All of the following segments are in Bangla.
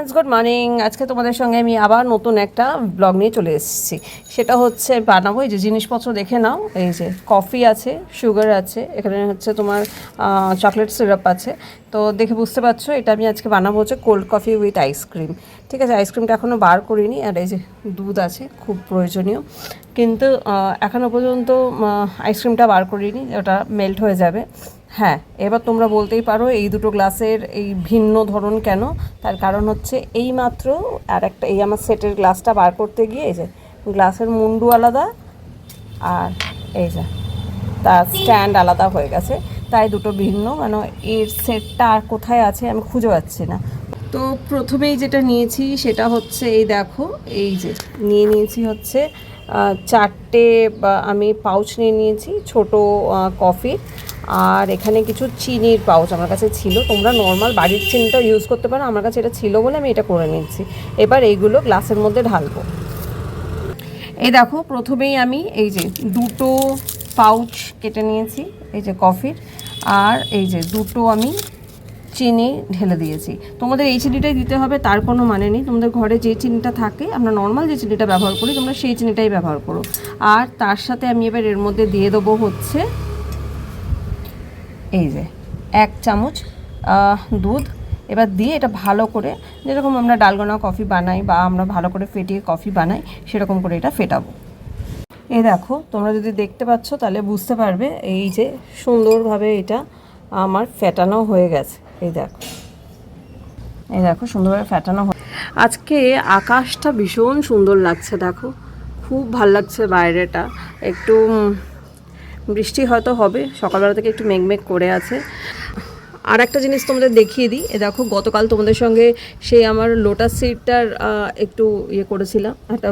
Friends, good morning. আজকে তোমাদের সঙ্গে আমি আবার নতুন একটা ব্লগ নিয়ে চলে এসেছি। সেটা হচ্ছে বানাবো, এই যে জিনিসপত্র দেখে নাও। এই যে কফি আছে, সুগার আছে, এখানে হচ্ছে তোমার চকলেট সিরাপ আছে। তো দেখে বুঝতে পারছো এটা আমি আজকে বানাবো হচ্ছে কোল্ড কফি উইথ আইসক্রিম। ঠিক আছে, আইসক্রিমটা এখনও বার করিনি। আর এই যে দুধ আছে, খুব প্রয়োজনীয়, কিন্তু এখনও পর্যন্ত আইসক্রিমটা বার করিনি, ওটা মেল্ট হয়ে যাবে। হ্যাঁ, এবার তোমরা বলতেই পারো এই দুটো গ্লাসের এই ভিন্ন ধরন কেন। তার কারণ হচ্ছে এই মাত্র আর একটা এই আমার সেটের গ্লাসটা বার করতে গিয়ে এই যে গ্লাসের মুন্ডু আলাদা আর এই যে তার স্ট্যান্ড আলাদা হয়ে গেছে, তাই দুটো ভিন্ন। মানে এর সেটটা আর কোথায় আছে আমি খুঁজে পাচ্ছি না। তো প্রথমেই যেটা নিয়েছি সেটা হচ্ছে এই দেখো, এই যে নিয়েছি হচ্ছে চারটে আমি পাউচ নিয়েছি ছোট কফি। আর এখানে কিছু চিনির পাউচ আমার কাছে ছিল, তোমরা নর্মাল বাড়ির চিনিটা ইউজ করতে পারো, আমার কাছে এটা ছিল বলে আমি এটা করে নিচ্ছি। এবার এইগুলো গ্লাসের মধ্যে ঢালবো। এই দেখো, প্রথমেই আমি এই যে দুটো পাউচ কেটে নিয়েছি এই যে কফির, আর এই যে দুটো আমি চিনি ঢেলে দিয়েছি। তোমাদের এই চিনিটাই দিতে হবে তার কোনো মানে নেই, তোমাদের ঘরে যে চিনিটা থাকে, আমরা নর্মাল যে চিনিটা ব্যবহার করি তোমরা সেই চিনিটাই ব্যবহার করো। আর তার সাথে আমি এবার এর মধ্যে দিয়ে দেবো হচ্ছে এই যে 1 চামচ দুধ। এবার দিয়ে এটা ভালো করে, যেরকম আমরা ডালগোনা কফি বানাই বা আমরা ভালো করে ফেটিয়ে কফি বানাই সেরকম করে এটা ফেটাবো। এই দেখো, তোমরা যদি দেখতে পাচ্ছ তাহলে বুঝতে পারবে এই যে সুন্দরভাবে এটা আমার ফেটানো হয়ে গেছে। এই দেখো, এই দেখো সুন্দরভাবে ফেটানো হয়ে। আজকে আকাশটা ভীষণ সুন্দর লাগছে, দেখো খুব ভাল লাগছে। বাইরেটা একটু বৃষ্টি হয়তো হবে, সকালবেলা থেকে একটু মেঘমেঘ করে আছে। আর একটা জিনিস তোমাদের দেখিয়ে দিই, এ দেখো গতকাল তোমাদের সঙ্গে সেই আমার লোটাস সিডটার একটু করেছিলাম, একটা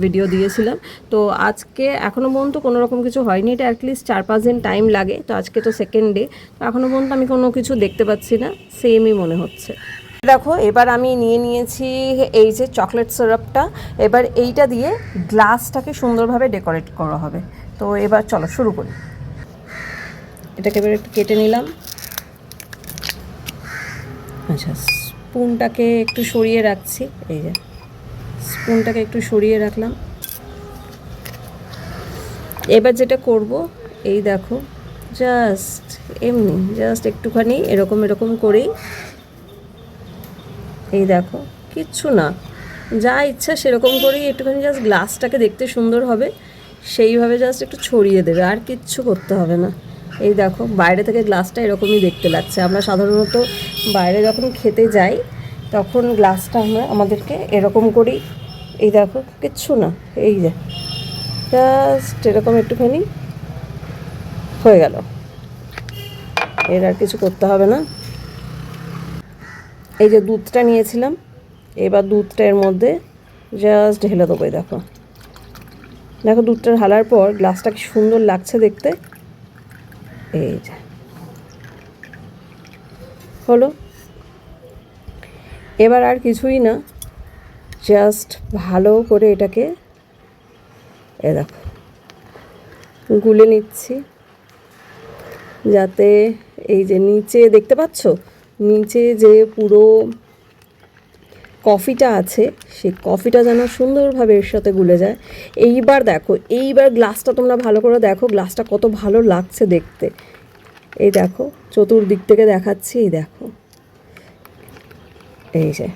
ভিডিও দিয়েছিলাম। তো আজকে এখনও পর্যন্ত কোনো রকম কিছু হয়নি, এটা অ্যাটলিস্ট 4-5 দিন টাইম লাগে। তো আজকে তো সেকেন্ড ডে, তো এখনও পর্যন্ত আমি কোনো কিছু দেখতে পাচ্ছি না, সেমই মনে হচ্ছে। দেখো, এবার আমি নিয়েছি এই যে চকলেট সিরাপটা। এবার এইটা দিয়ে গ্লাসটাকে সুন্দরভাবে ডেকোরেট করা হবে। তো এবার চলো শুরু করি। এটাকে এবার একটু কেটে নিলাম। আচ্ছা, স্পুনটাকে একটু সরিয়ে রাখছি, এই যে স্পুনটাকে একটু সরিয়ে রাখলাম। এবার যেটা করব, এই দেখো জাস্ট এমনি জাস্ট একটুখানি এরকম এরকম করেই, এই দেখো কিচ্ছু না, যা ইচ্ছা সেরকম করেই একটুখানি জাস্ট গ্লাসটাকে দেখতে সুন্দর হবে সেইভাবে জাস্ট একটু ছড়িয়ে দেবে, আর কিচ্ছু করতে হবে না। এই দেখো বাইরে থেকে গ্লাসটা এরকমই দেখতে লাগছে। আমরা সাধারণত বাইরে যখন খেতে যাই তখন গ্লাসটা আমাদেরকে এরকম করেই, এই দেখো কিচ্ছু না, এই যে জাস্ট এরকম একটুখানি হয়ে গেল, এর আর কিছু করতে হবে না। এই যে দুধটা নিয়েছিলাম, এবার দুধটা এর মধ্যে জাস্ট ঢেলে দেবো। দেখো দেখো দুধটা ঢালার পর গ্লাসটা কি সুন্দর লাগছে দেখতে। এই যে হলো, এবার আর কিছুই না, জাস্ট ভালো করে এটাকে দেখো গুলে নিচ্ছি, যাতে এই যে নিচে দেখতে পাচ্ছ, নিচে যে পুরো কফিটা আছে সেই কফিটা যেন সুন্দরভাবে এর সাথে গুলে যায়। এইবার দেখো, এইবার গ্লাসটা তোমরা ভালো করে দেখো, গ্লাসটা কত ভালো লাগছে দেখতে। এই দেখো চতুর্দিক থেকে দেখাচ্ছি, এই দেখো এই যে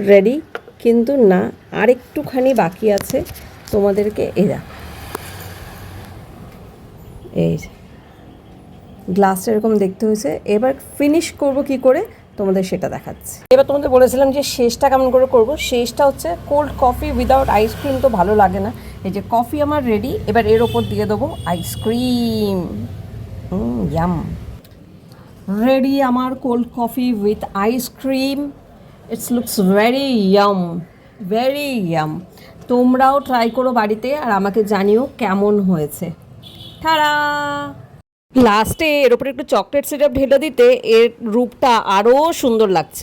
রেডি। কিন্তু না, আর একটুখানি বাকি আছে তোমাদেরকে। এই দেখো, এই যে গ্লাসটা এরকম দেখতে হয়েছে। এবার ফিনিশ করব কি করে তোমাদের সেটা দেখাচ্ছি। এবার তোমাদের বলেছিলাম যে শেষটা কেমন করে করব। শেষটা হচ্ছে কোল্ড কফি উইদাউট আইসক্রিম তো ভালো লাগে না। এই যে কফি আমার রেডি, এবার এর ওপর দিয়ে দেবো আইসক্রিম। ইয়াম, রেডি আমার cold coffee with ice cream. It's looks very yum, very yum. তোমরাও ট্রাই করো বাড়িতে আর আমাকে জানিও কেমন হয়েছে। টাটা। লাস্টে এর ওপরে একটু চকলেট সিরাপ ঢেলে দিতে এর রূপটা আরও সুন্দর লাগছে।